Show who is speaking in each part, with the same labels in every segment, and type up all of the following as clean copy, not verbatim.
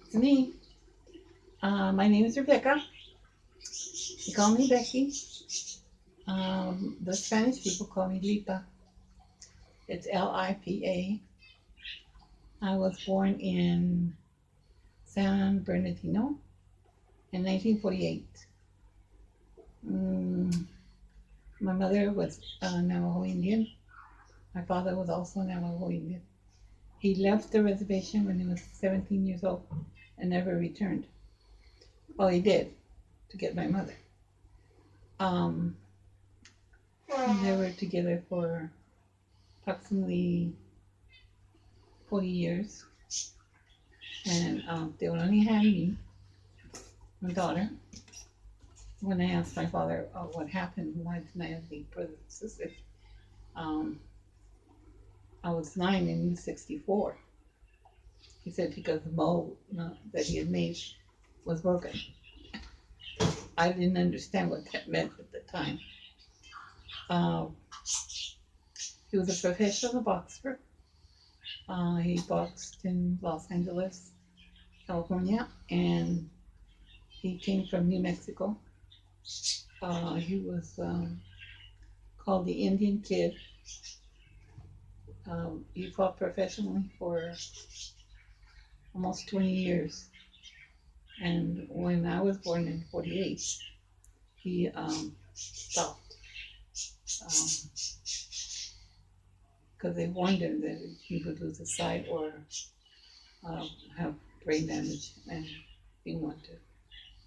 Speaker 1: It's me. My name is Rebecca. You call me Becky. The Spanish people call me Lipa. It's Lipa. I was born in San Bernardino in 1948. Mm, my mother was a Navajo Indian. My father was also a Navajo Indian. He left the reservation when he was 17 years old and never returned. Well, he did to get my mother. Um, they were together for approximately 40 years, and they would only have me, my daughter. When I asked my father what happened, why didn't I have any brothers and sisters, um, I was 9 and he was 64. He said because the mold that he had made was broken. I didn't understand what that meant at the time. Uh, he was a professional boxer. He boxed in Los Angeles, California, and he came from New Mexico. He was called the Indian Kid. He fought professionally for almost 20 years. And when I was born in 48, he stopped because they warned him that he would lose his sight or have brain damage, and he wanted to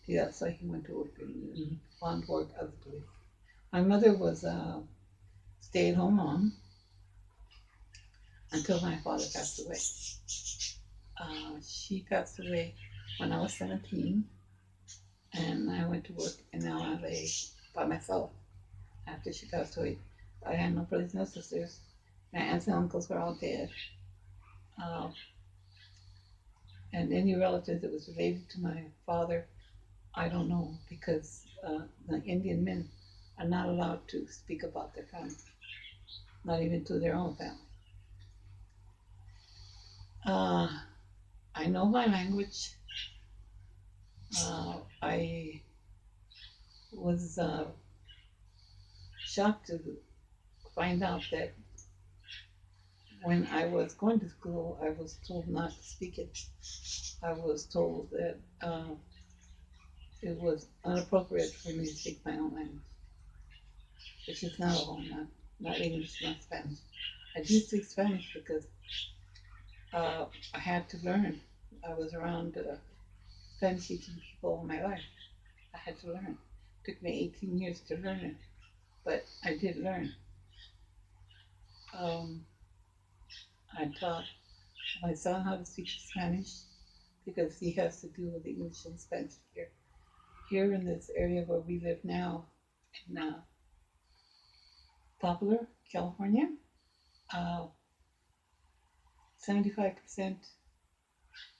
Speaker 1: do that, so he went to work and found work as a police. My mother was a stay-at-home mom until my father passed away. She passed away when I was 17, and I went to work in LA by myself after she passed away. I had no brothers, no sisters. My aunts and uncles were all dead. Uh, and any relatives that was related to my father, I don't know, because the Indian men are not allowed to speak about their family, not even to their own family. Uh, I know my language. I was shocked to find out that when I was going to school, I was told not to speak it. I was told that it was inappropriate for me to speak my own language, which is not all, not English, not Spanish. I do speak Spanish because I had to learn. I was around Spanish speaking people all my life. I had to learn. It took me 18 years to learn it, but I did learn. Um, I taught my son how to speak Spanish because he has to deal with English and Spanish here. Here in this area where we live now, in Poplar, California, uh, 75%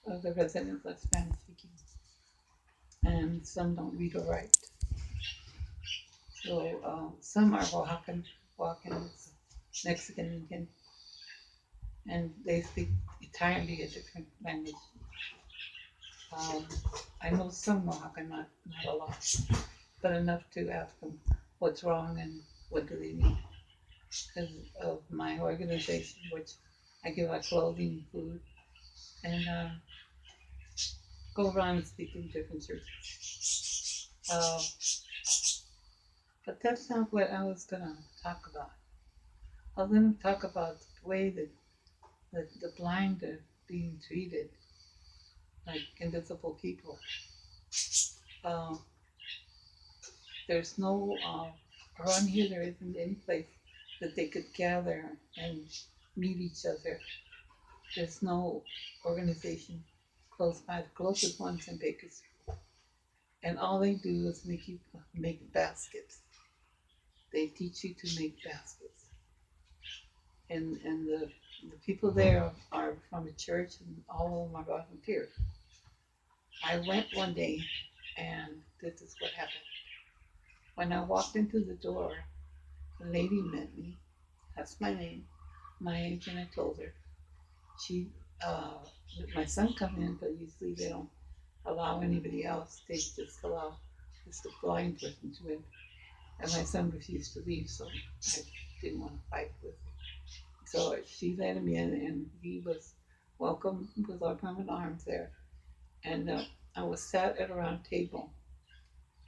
Speaker 1: of the residents are Spanish speaking, and some don't read or write. So some are Oaxacans, Mexican Indian, and they speak entirely a different language. Um, I know some Oaxacan, not a lot, but enough to ask them what's wrong and what do they need. Because of my organization, which I give out clothing, food, and go around and speak in different churches. But that's not what I was going to talk about. I was going to talk about the way that the blind are being treated like invisible people. Uh, there's no, around here, there isn't any place that they could gather and meet each other. There's no organization close by. The closest one's in Bakersfield. And all they do is make you make baskets. They teach you to make baskets. And the people there are from a church, and all of them are volunteers. I went one day, and this is what happened. When I walked into the door, the lady met me, asked my name, my age, and I told her. She uh, let my son come in, but usually they don't allow anybody else. They just allow just a blind person to in. And my son refused to leave, so I didn't want to fight with him. So she let him in, and he was welcomed with open arms there. And I was sat at a round table.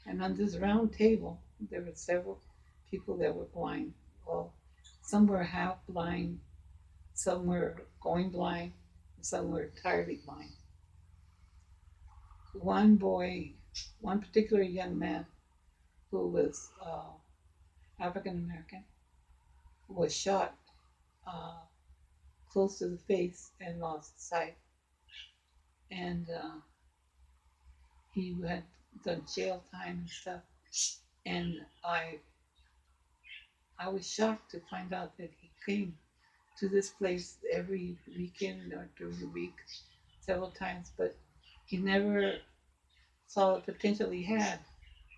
Speaker 1: And on this round table, there were several people that were blind. Well, some were half blind, some were going blind, and some were entirely blind. One boy, one particular young man who was African American, was shot uh, close to the face and lost sight. And he had done jail time and stuff. And I was shocked to find out that he came to this place every weekend or during the week several times, but he never saw the potential he had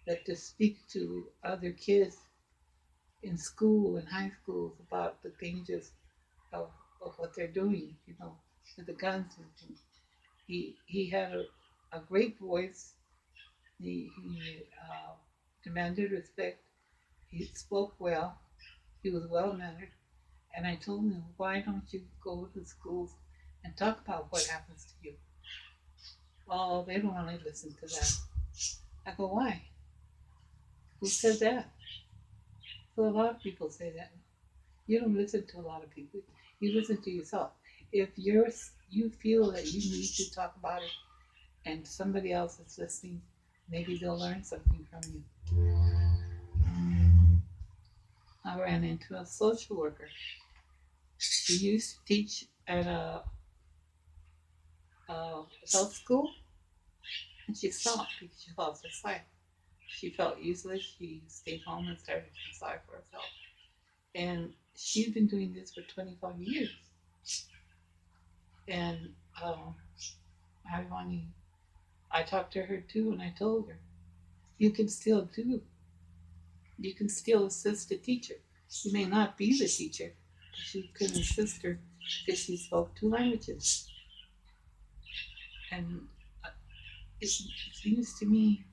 Speaker 1: that to speak to other kids in school and high schools about the dangers of, of what they're doing, with the guns and things. He had a great voice. He demanded respect. He spoke well. He was well mannered. And I told him, why don't you go to schools and talk about what happens to you? Oh, they don't want to listen to that. I go, why? Who said that? So a lot of people say that. You don't listen to a lot of people. You listen to yourself. If you feel that you need to talk about it and somebody else is listening, maybe they'll learn something from you. I ran into a social worker. She used to teach at a adult school, and she stopped because she lost her sight. She felt useless. She stayed home and started to decide for herself. And she's been doing this for 25 years. And I talked to her too, and I told her, you can still you can still assist the teacher. You may not be the teacher, but you can assist her because she spoke 2 languages. And it seems to me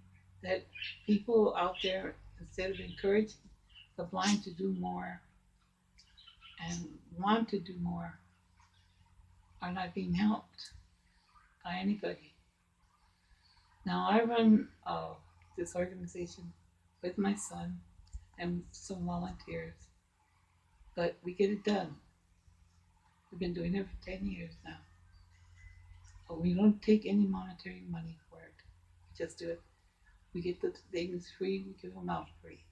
Speaker 1: that people out there, instead of encouraging the blind to do more and want to do more, are not being helped by anybody. Now, I run this organization with my son and some volunteers, but we get it done. We've been doing it for 10 years now. But we don't take any monetary money for it. We just do it. We get the things free, we give them out free.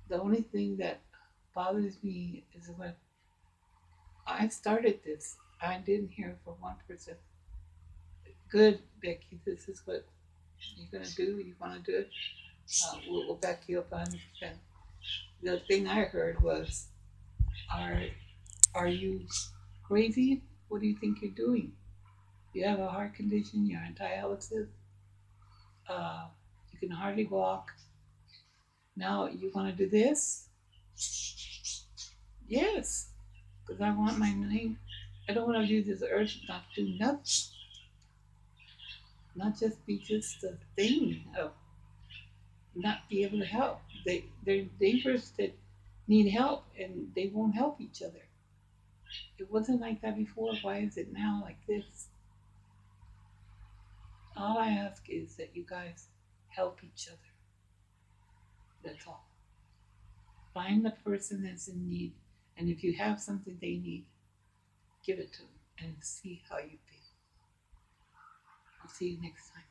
Speaker 1: The only thing that bothers me is when I started this, I didn't hear from one person, good, Becky, this is what you're going to do, you want to do it, we'll back you up 100%. The thing I heard was, are you crazy? What do you think you're doing? You have a heart condition, you're on dialysis, uh, you can hardly walk. Now you want to do this? Yes, because I want my name. I don't want to do this earth not do nothing, not just be just a thing of not be able to help. They're neighbors that need help and they won't help each other. It wasn't like that before. Why is it now like this? All I ask is that you guys help each other. That's all. Find the person that's in need, and if you have something they need, give it to them and see how you feel. I'll see you next time.